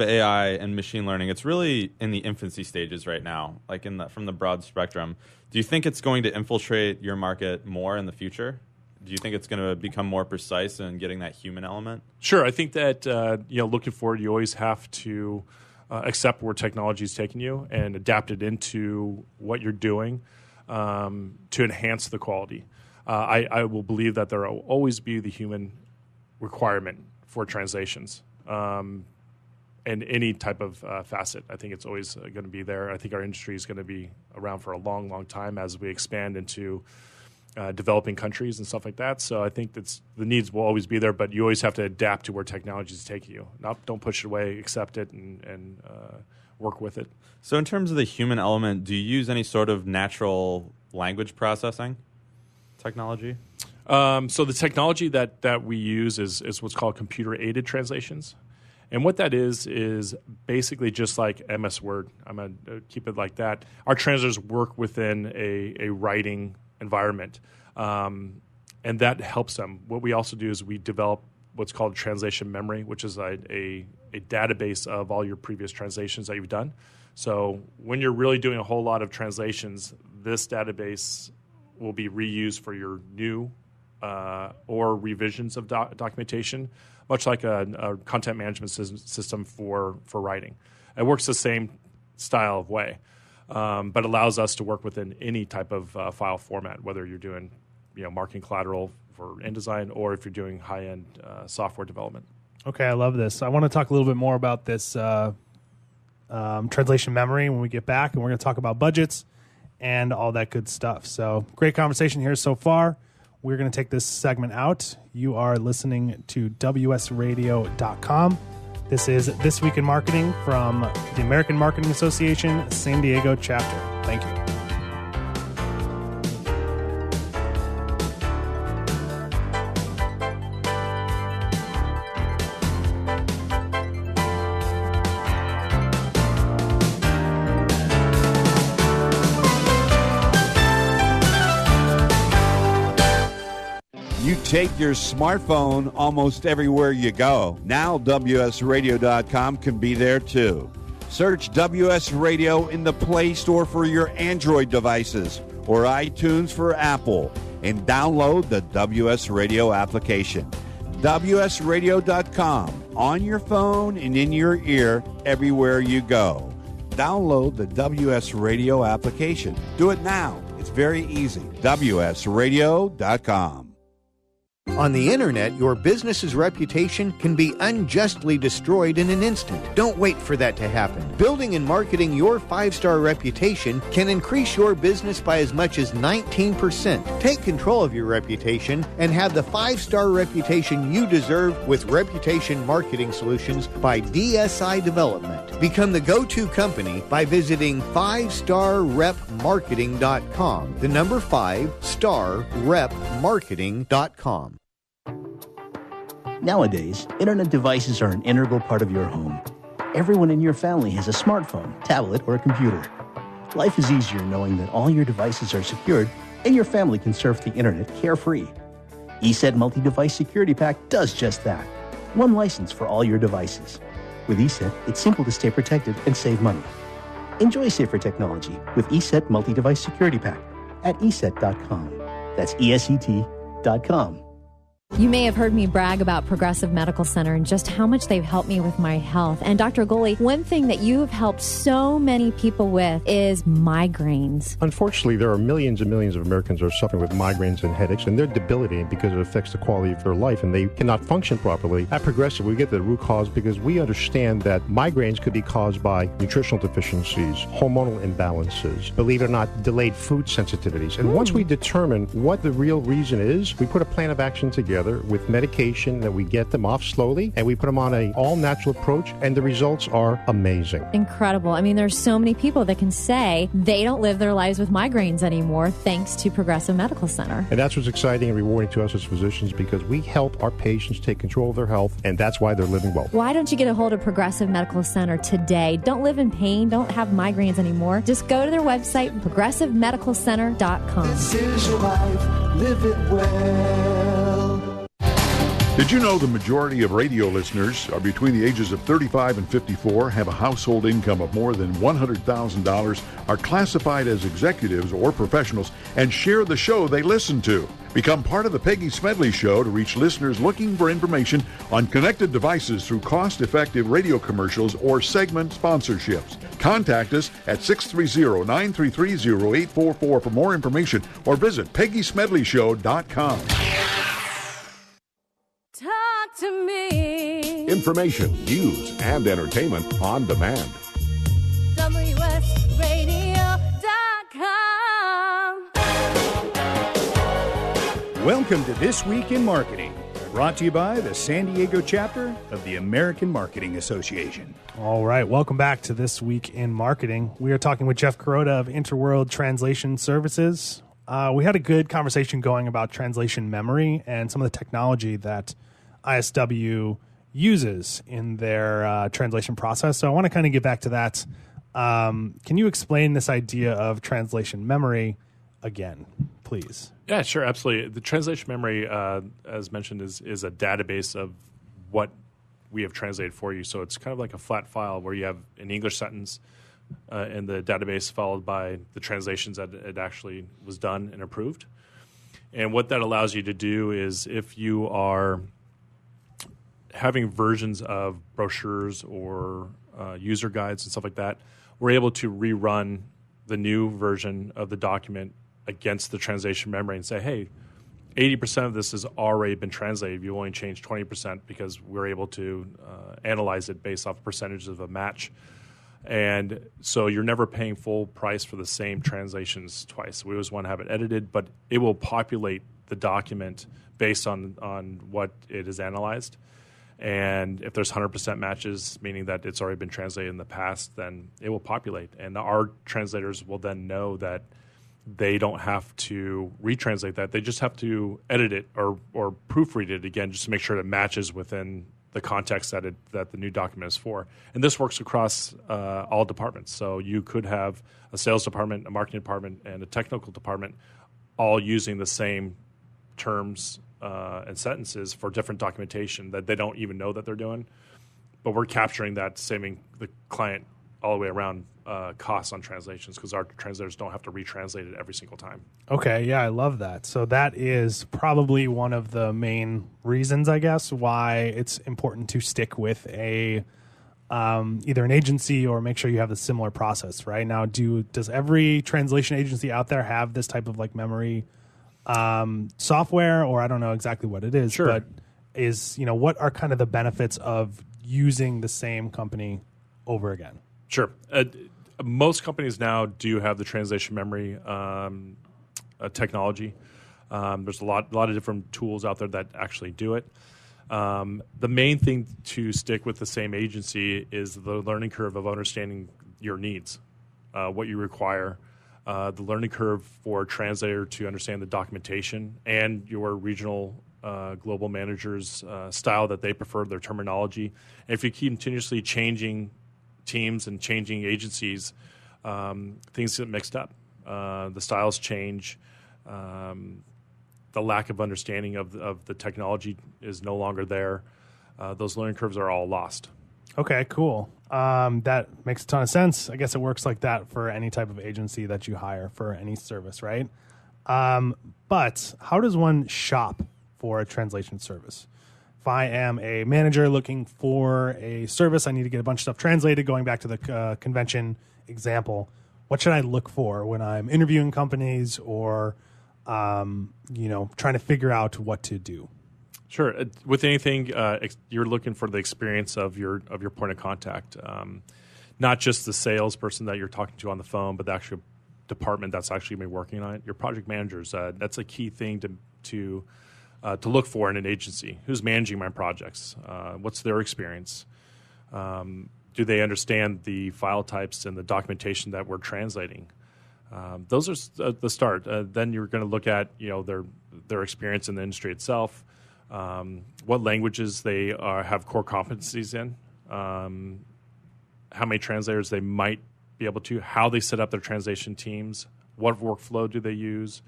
AI and machine learning, it's really in the infancy stages right now, like from the broad spectrum. Do you think it's going to infiltrate your market more in the future? Do you think it's going to become more precise in getting that human element? Sure. I think that looking forward, you always have to accept where technology is taking you and adapt it into what you're doing to enhance the quality. I will believe that there will always be the human requirement for translations. And any type of facet. I think it's always going to be there. I think our industry is going to be around for a long, long time as we expand into developing countries and stuff like that. So I think the needs will always be there, but you always have to adapt to where technology is taking you. Don't push it away, accept it, and work with it. So in terms of the human element, do you use any sort of natural language processing technology? So the technology that we use is what's called computer-aided translations. And what that is basically just like MS Word. I'm going to keep it like that. Our translators work within a writing environment, and that helps them. What we also do is we develop what's called translation memory, which is a database of all your previous translations that you've done. So when you're really doing a whole lot of translations, this database will be reused for your new or revisions of documentation, much like a content management system for writing. It works the same style of way, but allows us to work within any type of file format, whether you're doing marketing collateral for InDesign or if you're doing high-end software development. Okay, I love this. I want to talk a little bit more about this translation memory when we get back, and we're going to talk about budgets and all that good stuff. So great conversation here so far. We're going to take this segment out. You are listening to WSRadio.com. This is This Week in Marketing from the American Marketing Association, San Diego chapter. Thank you. You take your smartphone almost everywhere you go. Now WSRadio.com can be there too. Search WS Radio in the Play Store for your Android devices or iTunes for Apple and download the WS Radio application. WSRadio.com on your phone and in your ear everywhere you go. Download the WS Radio application. Do it now. It's very easy. WSRadio.com. On the internet, your business's reputation can be unjustly destroyed in an instant. Don't wait for that to happen. Building and marketing your 5-star reputation can increase your business by as much as 19%. Take control of your reputation and have the 5-star reputation you deserve with Reputation Marketing Solutions by DSI Development. Become the go-to company by visiting 5starrepmarketing.com. The number 5starrepmarketing.com. Nowadays, internet devices are an integral part of your home. Everyone in your family has a smartphone, tablet, or a computer. Life is easier knowing that all your devices are secured and your family can surf the internet carefree. ESET Multi-Device Security Pack does just that. One license for all your devices. With ESET, it's simple to stay protected and save money. Enjoy safer technology with ESET Multi-Device Security Pack at ESET.com. That's ESET.com. You may have heard me brag about Progressive Medical Center and just how much they've helped me with my health. And Dr. Goley, one thing that you have helped so many people with is migraines. Unfortunately, there are millions and millions of Americans who are suffering with migraines and headaches, and they're debilitating because it affects the quality of their life, and they cannot function properly. At Progressive, we get to the root cause because we understand that migraines could be caused by nutritional deficiencies, hormonal imbalances, believe it or not, delayed food sensitivities. And once we determine what the real reason is, we put a plan of action together with medication that we get them off slowly, and we put them on an all-natural approach, and the results are amazing. Incredible. I mean, there's so many people that can say they don't live their lives with migraines anymore thanks to Progressive Medical Center. And that's what's exciting and rewarding to us as physicians, because we help our patients take control of their health, and that's why they're living well. Why don't you get a hold of Progressive Medical Center today? Don't live in pain. Don't have migraines anymore. Just go to their website, progressivemedicalcenter.com. This is your life. Live it well. Did you know the majority of radio listeners are between the ages of 35 and 54, have a household income of more than $100,000, are classified as executives or professionals, and share the show they listen to? Become part of the Peggy Smedley Show to reach listeners looking for information on connected devices through cost-effective radio commercials or segment sponsorships. Contact us at 630-933-0844 for more information or visit PeggySmedleyShow.com. Talk to me. Information, news, and entertainment on demand. WSRadio.com. Welcome to This Week in Marketing, brought to you by the San Diego chapter of the American Marketing Association. All right, welcome back to This Week in Marketing. We are talking with Jeff Kuroda of Interworld Translation Services. We had a good conversation going about translation memory and some of the technology that ISW uses in their translation process. So I want to kind of get back to that. Can you explain this idea of translation memory again, please? Yeah, sure, absolutely. The translation memory, as mentioned, is a database of what we have translated for you. So it's kind of like a flat file where you have an English sentence in the database followed by the translations that it actually was done and approved. And what that allows you to do is if you are having versions of brochures or user guides and stuff like that, we're able to rerun the new version of the document against the translation memory and say, hey, 80% of this has already been translated. You only changed 20% because we're able to analyze it based off percentages of a match. And so you're never paying full price for the same translations twice. We always want to have it edited, but it will populate the document based on what it is analyzed. And if there's 100% matches, meaning that it's already been translated in the past, then it will populate. And our translators will then know that they don't have to retranslate that. They just have to edit it or proofread it again just to make sure it matches within the context that the new document is for. And this works across all departments. So you could have a sales department, a marketing department, and a technical department all using the same terms and sentences for different documentation that they don't even know that they're doing. But we're capturing that, saving the client all the way around costs on translations because our translators don't have to retranslate it every single time. Okay, yeah, I love that. So that is probably one of the main reasons, I guess, why it's important to stick with a either an agency or make sure you have a similar process, right? Now, does every translation agency out there have this type of like memory software, or I don't know exactly what it is, sure. But what are kind of the benefits of using the same company over again? Sure. Most companies now do have the translation memory technology. There's a lot of different tools out there that actually do it. The main thing to stick with the same agency is the learning curve of understanding your needs, what you require, the learning curve for a translator to understand the documentation and your regional global manager's style that they prefer, their terminology. And if you keep continuously changing teams and changing agencies, things get mixed up. The styles change. The lack of understanding of the technology is no longer there. Those learning curves are all lost. Okay, cool. That makes a ton of sense. I guess it works like that for any type of agency that you hire for any service, right? But how does one shop for a translation service? If I am a manager looking for a service, I need to get a bunch of stuff translated, going back to the convention example, what should I look for when I'm interviewing companies or trying to figure out what to do? Sure. With anything, you're looking for the experience of your point of contact, not just the salesperson that you're talking to on the phone, but the actual department that's actually going to be working on it. Your project managers. That's a key thing to look for in an agency. Who's managing my projects? What's their experience? Do they understand the file types and the documentation that we're translating? Those are the start. Then you're going to look at their experience in the industry itself, what languages they have core competencies in, how many translators they might be able to, how they set up their translation teams, what workflow do they use,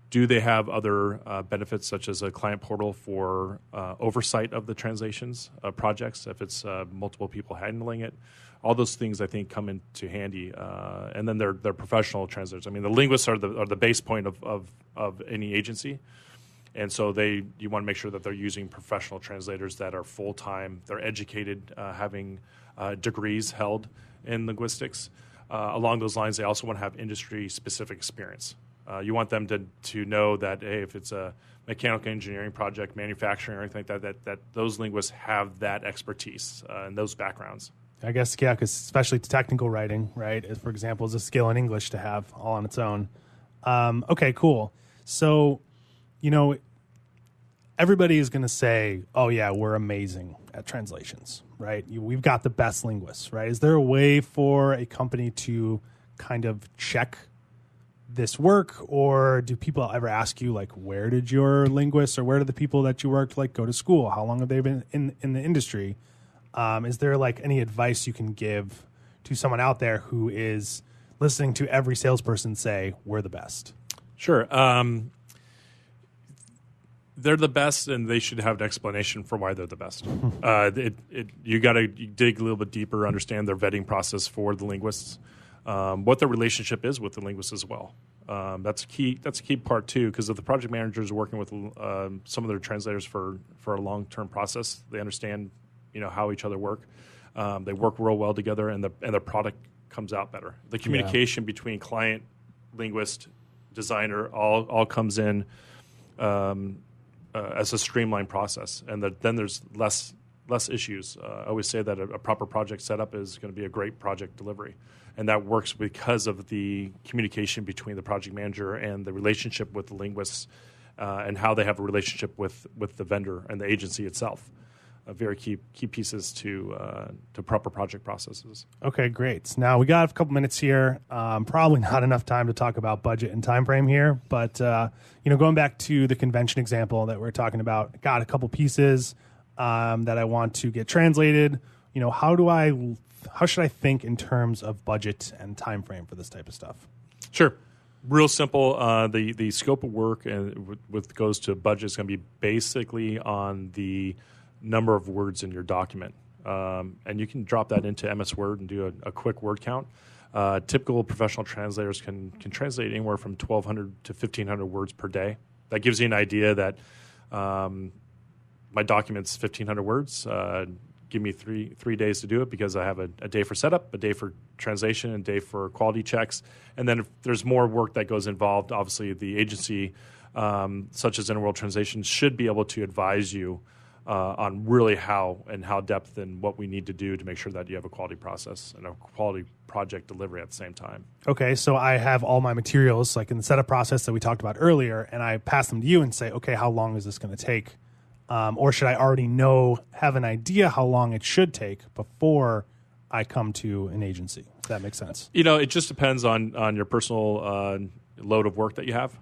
Do they have other benefits, such as a client portal for oversight of the translations projects, if it's multiple people handling it? All those things, I think, come into handy. And then they're professional translators. I mean, the linguists are the base point of any agency. And so you want to make sure that they're using professional translators that are full-time, they're educated, having degrees held in linguistics. Along those lines, they also want to have industry-specific experience. You want them to know that, hey, if it's a mechanical engineering project, manufacturing, or anything like that those linguists have that expertise and those backgrounds. I guess, yeah, because especially technical writing, right, is, for example, is a skill in English to have all on its own. Okay, cool. So, everybody is going to say, oh, yeah, we're amazing at translations, right? We've got the best linguists, right? Is there a way for a company to kind of check this work, or do people ever ask you, like, where did your linguists or where did the people that you worked, like, go to school? How long have they been in the industry? Is there, like, any advice you can give to someone out there who is listening to every salesperson say, we're the best? Sure. They're the best, and they should have an explanation for why they're the best. You got to dig a little bit deeper, understand their vetting process for the linguists, what their relationship is with the linguists as well. That's key. That's a key part too, because if the project managers are working with some of their translators for a long-term process, they understand how each other work. They work real well together, and the product comes out better. The communication between client, linguist, designer all comes in as a streamlined process, and then there's less issues. I always say that a proper project setup is going to be a great project delivery, and that works because of the communication between the project manager and the relationship with the linguists, and how they have a relationship with the vendor and the agency itself. Very key pieces to proper project processes. Okay, great. Now we got a couple minutes here. Probably not enough time to talk about budget and time frame here, but going back to the convention example that we're talking about, got a couple pieces that I want to get translated. How should I think in terms of budget and time frame for this type of stuff? Sure. Real simple. The scope of work and what goes to budget is going to be basically on the number of words in your document. And you can drop that into MS Word and do a quick word count. Typical professional translators can translate anywhere from 1,200 to 1,500 words per day. That gives you an idea that my document's 1,500 words. Give me three days to do it, because I have a day for setup, a day for translation, and a day for quality checks. And then if there's more work that goes involved, obviously the agency, such as Interworld Translation, should be able to advise you on really how depth and what we need to do to make sure that you have a quality process and a quality project delivery at the same time. Okay, so I have all my materials, like in the setup process that we talked about earlier, and I pass them to you and say, okay, how long is this going to take? Or should I already have an idea how long it should take before I come to an agency? If that makes sense. It just depends on your personal load of work that you have.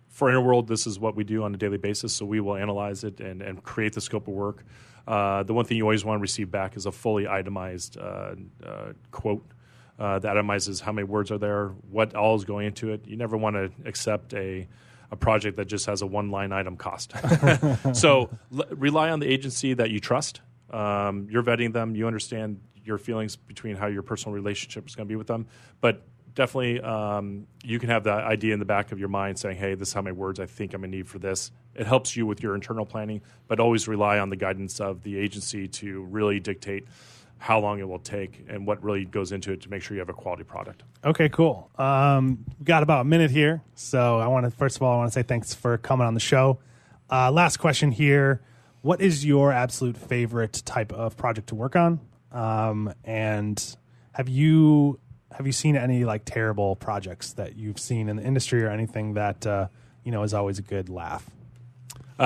For Interworld, this is what we do on a daily basis, so we will analyze it and create the scope of work. The one thing you always want to receive back is a fully itemized quote that itemizes how many words are there, what all is going into it. You never want to accept a project that just has a one-line item cost. So rely on the agency that you trust. You're vetting them. You understand your feelings between how your personal relationship is going to be with them. But definitely you can have that idea in the back of your mind saying, hey, this is how many words I think I'm going to need for this. It helps you with your internal planning, but always rely on the guidance of the agency to really dictate how long it will take and what really goes into it to make sure you have a quality product. Okay, cool. We've got about a minute here. So I want to say thanks for coming on the show. Last question here. What is your absolute favorite type of project to work on? And have you seen any like terrible projects that you've seen in the industry, or anything that is always a good laugh?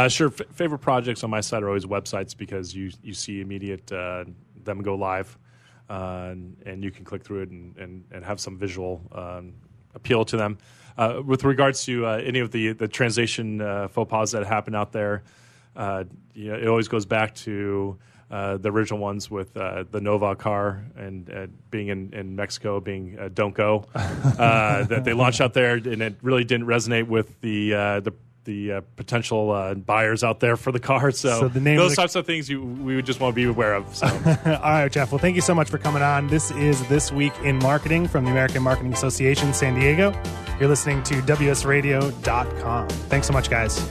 Sure. Favorite projects on my side are always websites, because you see immediate them go live, and you can click through it and have some visual appeal to them. With regards to any of the translation faux pas that happen out there, it always goes back to the original ones with the Nova car and being in Mexico, being Don't Go, that they launched out there, and it really didn't resonate with the potential buyers out there for the car. So the name those types of things we would just want to be aware of. So. All right, Jeff. Well, thank you so much for coming on. This is This Week in Marketing from the American Marketing Association, San Diego. You're listening to WSRadio.com. Thanks so much, guys.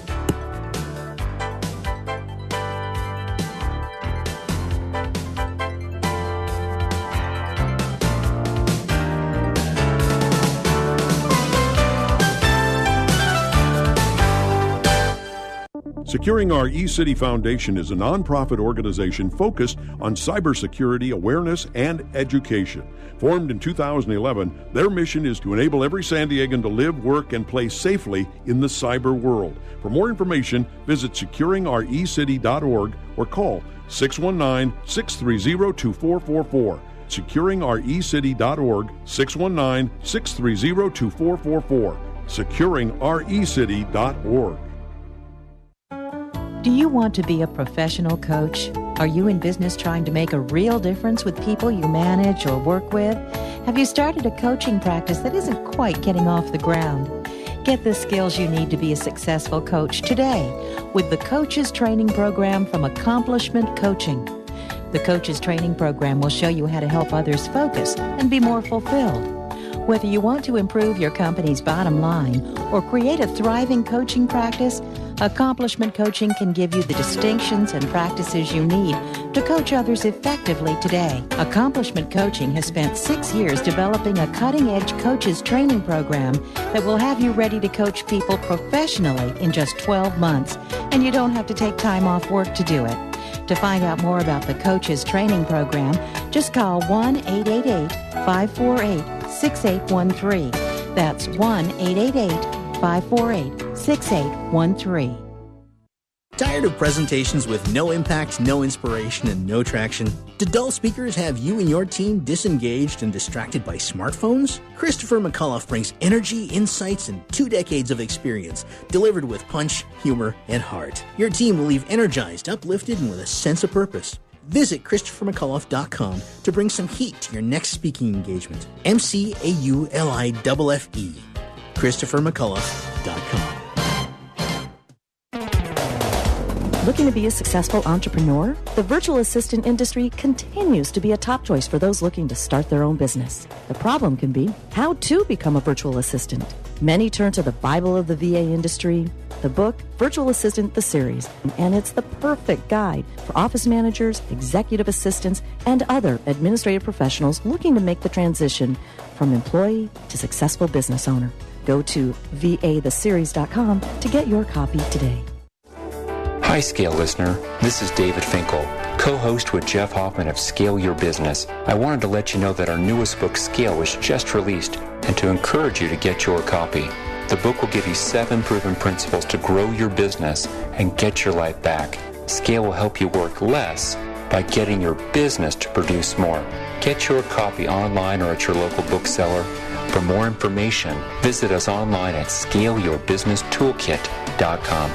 Securing Our eCity Foundation is a nonprofit organization focused on cybersecurity awareness and education. Formed in 2011, their mission is to enable every San Diegan to live, work, and play safely in the cyber world. For more information, visit securingourecity.org or call 619-630-2444. Securingourecity.org, 619-630-2444. Securingourecity.org. Do you want to be a professional coach? Are you in business trying to make a real difference with people you manage or work with? Have you started a coaching practice that isn't quite getting off the ground? Get the skills you need to be a successful coach today with the Coaches Training Program from Accomplishment Coaching. The Coaches Training Program will show you how to help others focus and be more fulfilled. Whether you want to improve your company's bottom line or create a thriving coaching practice, Accomplishment Coaching can give you the distinctions and practices you need to coach others effectively today. Accomplishment Coaching has spent 6 years developing a cutting-edge coaches training program that will have you ready to coach people professionally in just 12 months, and you don't have to take time off work to do it. To find out more about the Coaches Training Program, just call 1-888-548-6813. That's 1-888-548-6813. Tired of presentations with no impact, no inspiration, and no traction? Do dull speakers have you and your team disengaged and distracted by smartphones? Christopher McAuliffe brings energy, insights, and 2 decades of experience, delivered with punch, humor, and heart. Your team will leave energized, uplifted, and with a sense of purpose. Visit ChristopherMcAuliffe.com to bring some heat to your next speaking engagement. McAuliffe. ChristopherMcAuliffe.com. Looking to be a successful entrepreneur? The virtual assistant industry continues to be a top choice for those looking to start their own business. The problem can be how to become a virtual assistant. Many turn to the Bible of the VA industry, the book Virtual Assistant, the series, and it's the perfect guide for office managers, executive assistants, and other administrative professionals looking to make the transition from employee to successful business owner. Go to vatheseries.com to get your copy today. Hi, Scale listener. This is David Finkel, co-host with Jeff Hoffman of Scale Your Business. I wanted to let you know that our newest book, Scale, was just released, and to encourage you to get your copy. The book will give you 7 proven principles to grow your business and get your life back. Scale will help you work less by getting your business to produce more. Get your copy online or at your local bookseller. For more information, visit us online at scaleyourbusinesstoolkit.com.